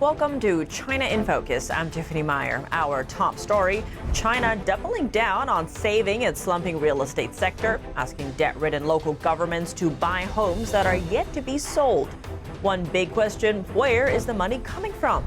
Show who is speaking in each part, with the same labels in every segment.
Speaker 1: Welcome to China in Focus. I'm Tiffany Meyer. Our top story, China doubling down on saving its slumping real estate sector, asking debt-ridden local governments to buy homes that are yet to be sold. One big question, where is the money coming from?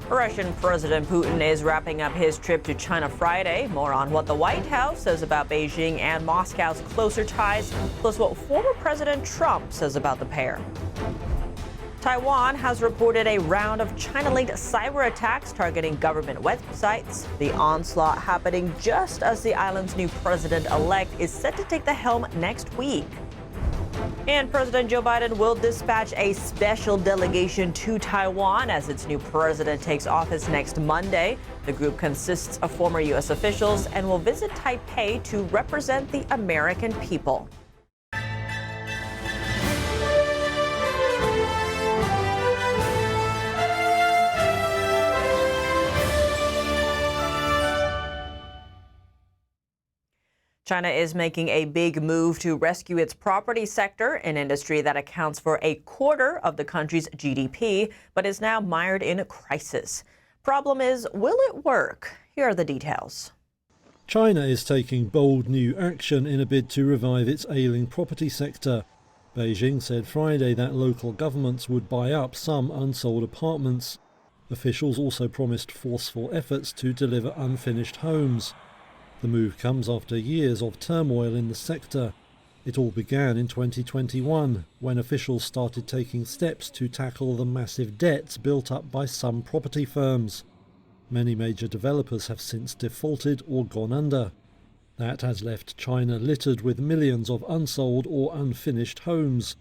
Speaker 1: Russian President Putin is wrapping up his trip to China Friday. More on what the White House says about Beijing and Moscow's closer ties, plus what former President Trump says about the pair. Taiwan has reported a round of China-linked cyber attacks targeting government websites. The onslaught happening just as the island's new president-elect is set to take the helm next week. And President Joe Biden will dispatch a special delegation to Taiwan as its new president takes office next Monday. The group consists of former U.S. officials and will visit Taipei to represent the American people. China is making a big move to rescue its property sector, an industry that accounts for a quarter of the country's GDP, but is now mired in a crisis. Problem is, will it work? Here are the details.
Speaker 2: China is taking bold new action in a bid to revive its ailing property sector. Beijing said Friday that local governments would buy up some unsold apartments. Officials also promised forceful efforts to deliver unfinished homes. The move comes after years of turmoil in the sector. It all began in 2021, when officials started taking steps to tackle the massive debts built up by some property firms. Many major developers have since defaulted or gone under. That has left China littered with millions of unsold or unfinished homes.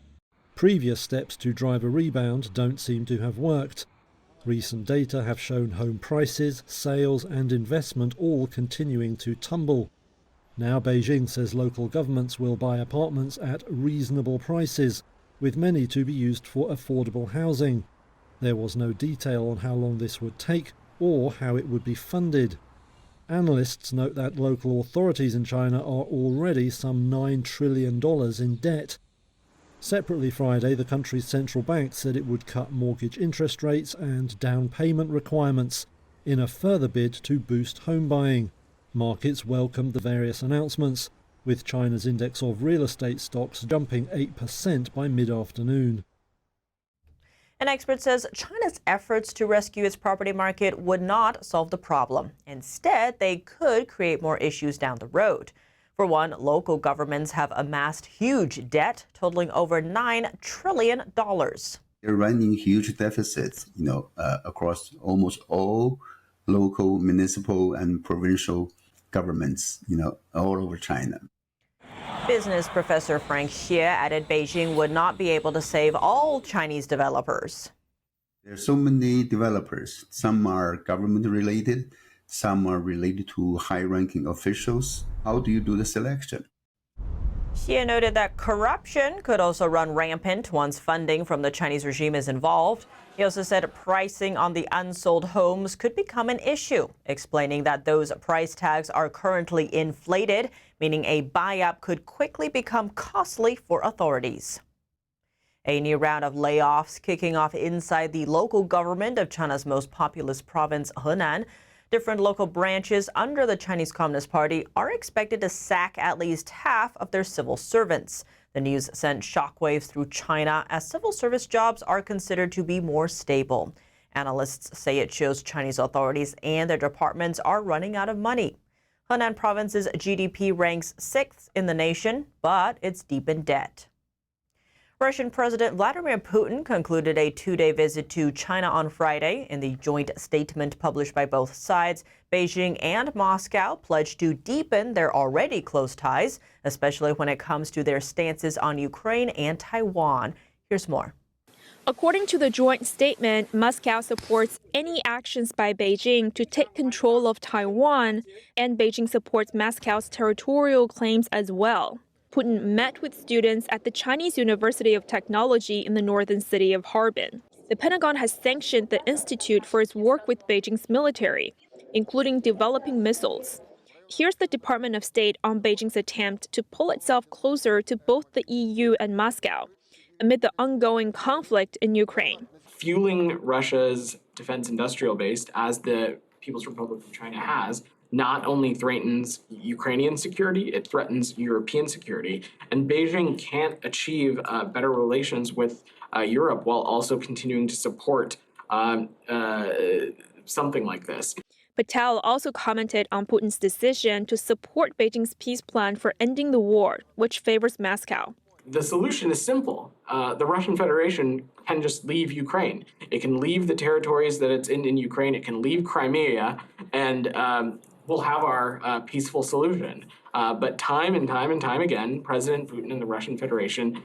Speaker 2: Previous steps to drive a rebound don't seem to have worked. Recent data have shown home prices, sales and investment all continuing to tumble. Now Beijing says local governments will buy apartments at reasonable prices, with many to be used for affordable housing. There was no detail on how long this would take or how it would be funded. Analysts note that local authorities in China are already some $9 trillion in debt. Separately Friday, the country's central bank said it would cut mortgage interest rates and down payment requirements in a further bid to boost home buying. Markets welcomed the various announcements, with China's index of real estate stocks jumping 8% by mid-afternoon.
Speaker 1: An expert says China's efforts to rescue its property market would not solve the problem. Instead, they could create more issues down the road. For one, local governments have amassed huge debt totaling over $9 trillion.
Speaker 3: They're running huge deficits, across almost all local, municipal, and provincial governments, all over China.
Speaker 1: Business professor Frank Xie added Beijing would not be able to save all Chinese developers.
Speaker 3: There are so many developers. Some are government-related. Some are related to high-ranking officials. How do you do the selection?
Speaker 1: Xie noted that corruption could also run rampant once funding from the Chinese regime is involved. He also said pricing on the unsold homes could become an issue, explaining that those price tags are currently inflated, meaning a buy-up could quickly become costly for authorities. A new round of layoffs kicking off inside the local government of China's most populous province, Henan. Different local branches under the Chinese Communist Party are expected to sack at least half of their civil servants. The news sent shockwaves through China as civil service jobs are considered to be more stable. Analysts say it shows Chinese authorities and their departments are running out of money. Henan province's GDP ranks 6th in the nation, but it's deep in debt. Russian President Vladimir Putin concluded a two-day visit to China on Friday. In the joint statement published by both sides, Beijing and Moscow pledged to deepen their already close ties, especially when it comes to their stances on Ukraine and Taiwan. Here's more.
Speaker 4: According to the joint statement, Moscow supports any actions by Beijing to take control of Taiwan, and Beijing supports Moscow's territorial claims as well. Putin met with students at the Chinese University of Technology in the northern city of Harbin. The Pentagon has sanctioned the institute for its work with Beijing's military, including developing missiles. Here's the Department of State on Beijing's attempt to pull itself closer to both the EU and Moscow. amid the ongoing conflict in Ukraine.
Speaker 5: Fueling Russia's defense industrial base, as the People's Republic of China has, not only threatens Ukrainian security, it threatens European security. And Beijing can't achieve better relations with Europe while also continuing to support something like this.
Speaker 4: Patel also commented on Putin's decision to support Beijing's peace plan for ending the war, which favors Moscow.
Speaker 5: The solution is simple. The Russian Federation can just leave Ukraine. It can leave the territories that it's in Ukraine. It can leave Crimea, and we'll have our peaceful solution. But time and time again, President Putin and the Russian Federation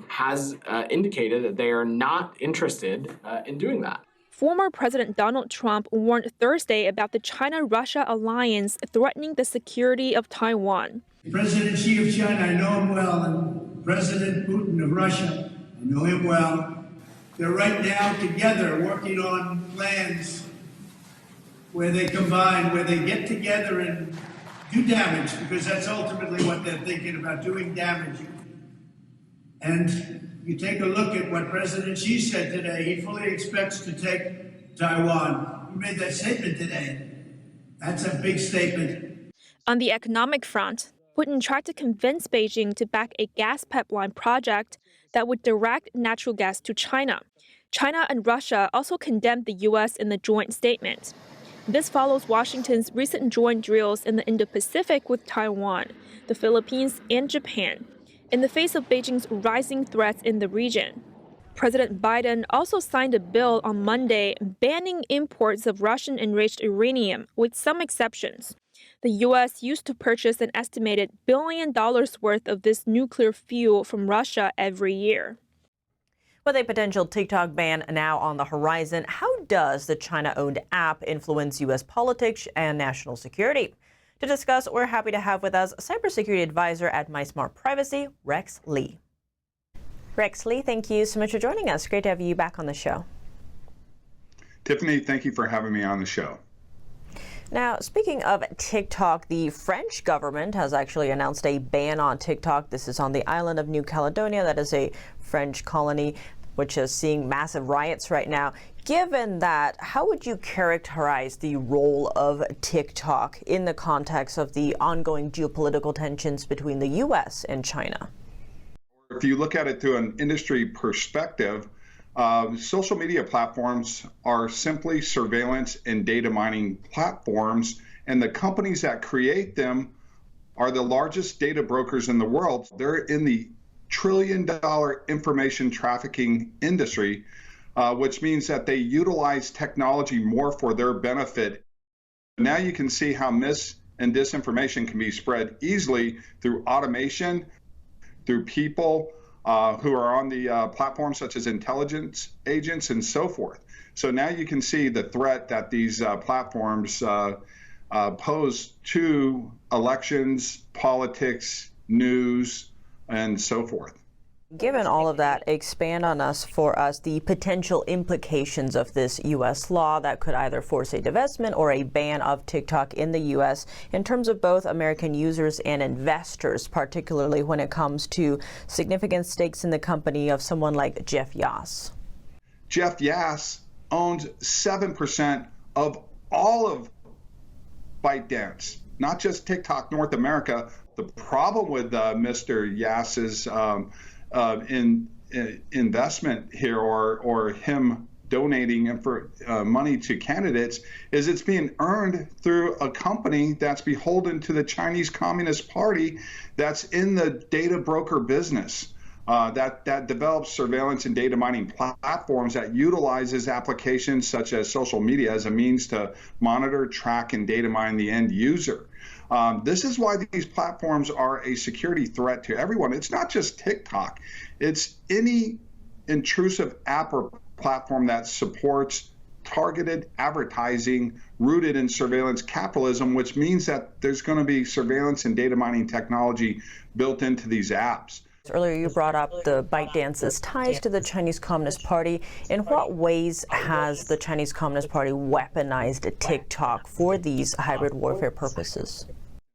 Speaker 5: has indicated that they are not interested in doing that.
Speaker 4: Former President Donald Trump warned Thursday about the China-Russia alliance threatening the security of Taiwan.
Speaker 6: President Xi of China, I know him well, and President Putin of Russia, I know him well. They're right now together working on plans where they combine, where they get together and do damage, because that's ultimately what they're thinking about, doing damage. And you take a look at what President Xi said today. He fully expects to take Taiwan. He made that statement today. That's a big statement.
Speaker 4: On the economic front, Putin tried to convince Beijing to back a gas pipeline project that would direct natural gas to China. China and Russia also condemned the U.S. in the joint statement. This follows Washington's recent joint drills in the Indo-Pacific with Taiwan, the Philippines, and Japan, in the face of Beijing's rising threats in the region. President Biden also signed a bill on Monday banning imports of Russian-enriched uranium, with some exceptions. The U.S. used to purchase an estimated $1 billion worth of this nuclear fuel from Russia every year.
Speaker 1: With a potential TikTok ban now on the horizon, how does the China-owned app influence U.S. politics and national security? To discuss, we're happy to have with us cybersecurity advisor at MySmart Privacy, Rex Lee. Rex Lee, thank you so much for joining us. Great to have you back on the show.
Speaker 7: Tiffany, thank you for having me on the show.
Speaker 1: Now, speaking of TikTok, the French government has actually announced a ban on TikTok. This is on the island of New Caledonia. That is a French colony, which is seeing massive riots right now. Given that, how would you characterize the role of TikTok in the context of the ongoing geopolitical tensions between the U.S. and China?
Speaker 7: If you look at it through an industry perspective, social media platforms are simply surveillance and data mining platforms, and the companies that create them are the largest data brokers in the world. They're in the trillion-dollar information trafficking industry, which means that they utilize technology more for their benefit. Now you can see how mis and disinformation can be spread easily through automation, through people who are on the platforms such as intelligence agents and so forth. So now you can see the threat that these platforms pose to elections, politics, news, and so forth.
Speaker 1: Given all of that, expand on for us the potential implications of this U.S. law that could either force a divestment or a ban of TikTok in the U.S. in terms of both American users and investors, particularly when it comes to significant stakes in the company of someone like Jeff Yass.
Speaker 7: Jeff Yass owns 7% of all of ByteDance, not just TikTok North America. The problem with Mr. Yass's investment here, or him donating money to candidates, is it's being earned through a company that's beholden to the Chinese Communist Party, that's in the data broker business, that develops surveillance and data mining platforms, that utilizes applications such as social media as a means to monitor, track, and data mine the end user. This is why these platforms are a security threat to everyone. It's not just TikTok. It's any intrusive app or platform that supports targeted advertising rooted in surveillance capitalism, which means that there's going to be surveillance and data mining technology built into these apps.
Speaker 1: Earlier, you brought up the ByteDance's ties to the Chinese Communist Party. In what ways has the Chinese Communist Party weaponized TikTok for these hybrid warfare purposes?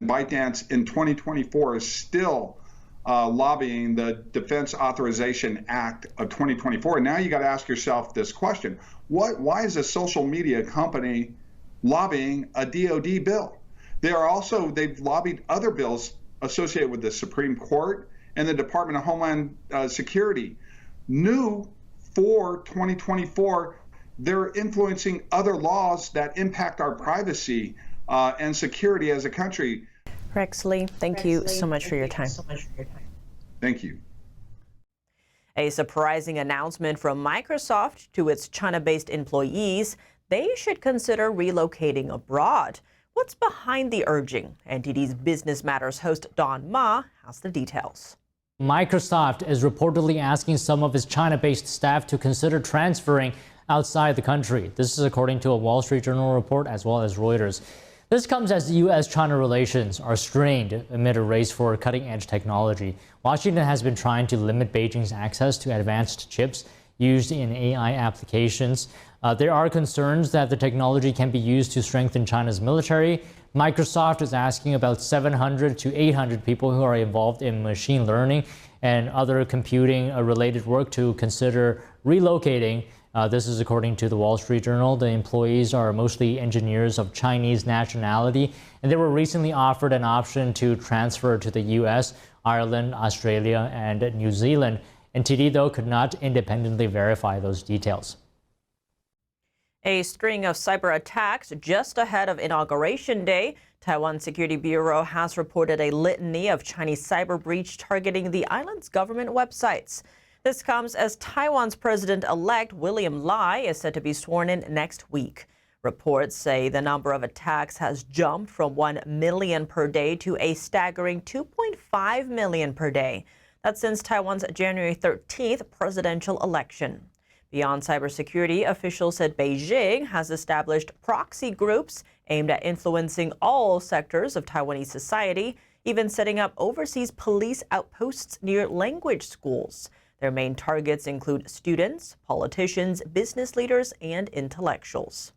Speaker 7: ByteDance in 2024 is still lobbying the Defense Authorization Act of 2024. And now you got to ask yourself this question: why is a social media company lobbying a DoD bill? They've lobbied other bills associated with the Supreme Court and the Department of Homeland Security. New for 2024, they're influencing other laws that impact our privacy and security as a country.
Speaker 1: Rex Lee, thank you so much for your time.
Speaker 7: Thank you.
Speaker 1: A surprising announcement from Microsoft to its China-based employees: they should consider relocating abroad. What's behind the urging? NTD's Business Matters host Don Ma has the details.
Speaker 8: Microsoft is reportedly asking some of its China-based staff to consider transferring outside the country. This is according to a Wall Street Journal report as well as Reuters. This comes as U.S.-China relations are strained amid a race for cutting-edge technology. Washington has been trying to limit Beijing's access to advanced chips used in AI applications. There are concerns that the technology can be used to strengthen China's military. Microsoft is asking about 700 to 800 people who are involved in machine learning and other computing-related work to consider relocating. This is according to the Wall Street Journal. The employees are mostly engineers of Chinese nationality, and they were recently offered an option to transfer to the U.S., Ireland, Australia, and New Zealand. NTD, though, could not independently verify those details.
Speaker 1: A string of cyber attacks just ahead of Inauguration Day. Taiwan Security Bureau has reported a litany of Chinese cyber breach targeting the island's government websites. This comes as Taiwan's president-elect William Lai is set to be sworn in next week. Reports say the number of attacks has jumped from 1 million per day to a staggering 2.5 million per day. That's since Taiwan's January 13th presidential election. Beyond cybersecurity, officials said Beijing has established proxy groups aimed at influencing all sectors of Taiwanese society, even setting up overseas police outposts near language schools. Their main targets include students, politicians, business leaders, and intellectuals.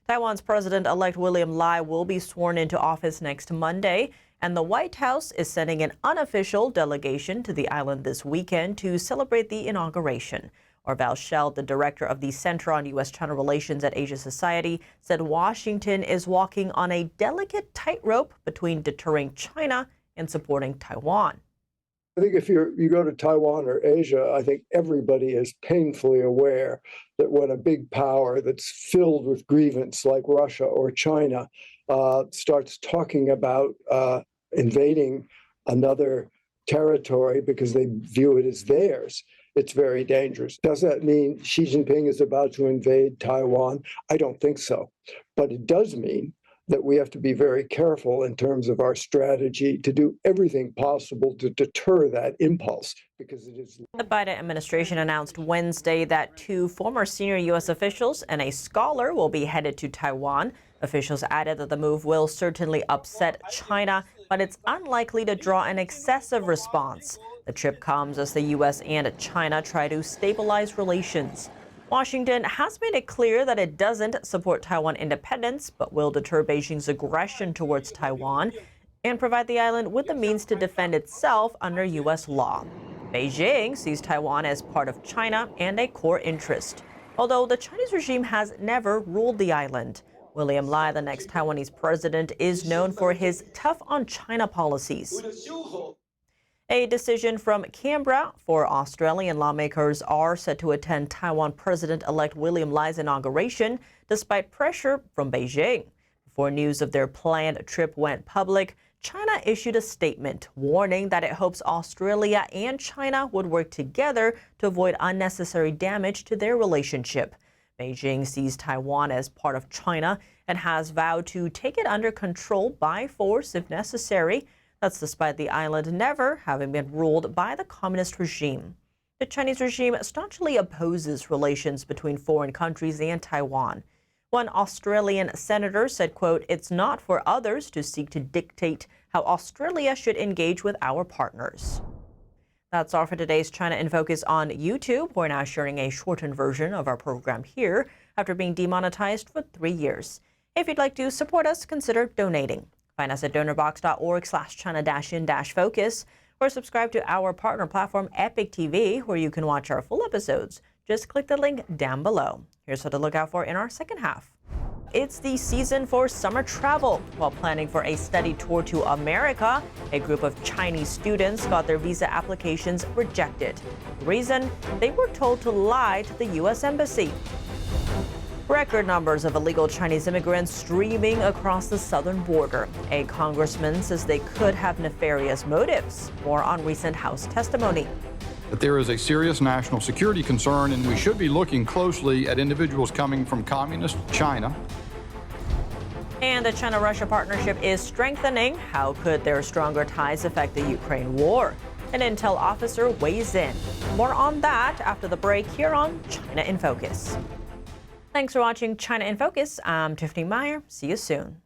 Speaker 1: Taiwan's president-elect William Lai will be sworn into office next Monday, and the White House is sending an unofficial delegation to the island this weekend to celebrate the inauguration. Orval Shell, the director of the Center on U.S.-China Relations at Asia Society, said Washington is walking on a delicate tightrope between deterring China and supporting Taiwan.
Speaker 9: I think if you go to Taiwan or Asia, I think everybody is painfully aware that when a big power that's filled with grievance like Russia or China starts talking about invading another territory because they view it as theirs, it's very dangerous. Does that mean Xi Jinping is about to invade Taiwan? I don't think so. But it does mean that we have to be very careful in terms of our strategy to do everything possible to deter that impulse, because it is.
Speaker 1: The Biden administration announced Wednesday that 2 former senior U.S. officials and a scholar will be headed to Taiwan. Officials added that the move will certainly upset China, but it's unlikely to draw an excessive response. The trip comes as the U.S. and China try to stabilize relations. Washington has made it clear that it doesn't support Taiwan independence, but will deter Beijing's aggression towards Taiwan and provide the island with the means to defend itself under U.S. law. Beijing sees Taiwan as part of China and a core interest, although the Chinese regime has never ruled the island. William Lai, the next Taiwanese president, is known for his tough-on-China policies. A decision from Canberra for Australian lawmakers are set to attend Taiwan President-elect William Lai's inauguration, despite pressure from Beijing. Before news of their planned trip went public, China issued a statement warning that it hopes Australia and China would work together to avoid unnecessary damage to their relationship. Beijing sees Taiwan as part of China and has vowed to take it under control by force if necessary. That's despite the island never having been ruled by the communist regime. The Chinese regime staunchly opposes relations between foreign countries and Taiwan. One Australian senator said, quote, "It's not for others to seek to dictate how Australia should engage with our partners." That's all for today's China in Focus on YouTube. We're now sharing a shortened version of our program here after being demonetized for 3 years. If you'd like to support us, consider donating. Find us at donorbox.org/China-in-focus, Or subscribe to our partner platform, Epic TV, where you can watch our full episodes. Just click the link down below. Here's what to look out for in our second half. It's the season for summer travel. While planning for a study tour to America, a group of Chinese students got their visa applications rejected. The reason? They were told to lie to the U.S. Embassy. Record numbers of illegal Chinese immigrants streaming across the southern border. A congressman says they could have nefarious motives. More on recent House testimony.
Speaker 10: That there is a serious national security concern, and we should be looking closely at individuals coming from communist China.
Speaker 1: And the China-Russia partnership is strengthening. How could their stronger ties affect the Ukraine war? An intel officer weighs in. More on that after the break here on China in Focus. Thanks for watching China in Focus. I'm Tiffany Meyer. See you soon.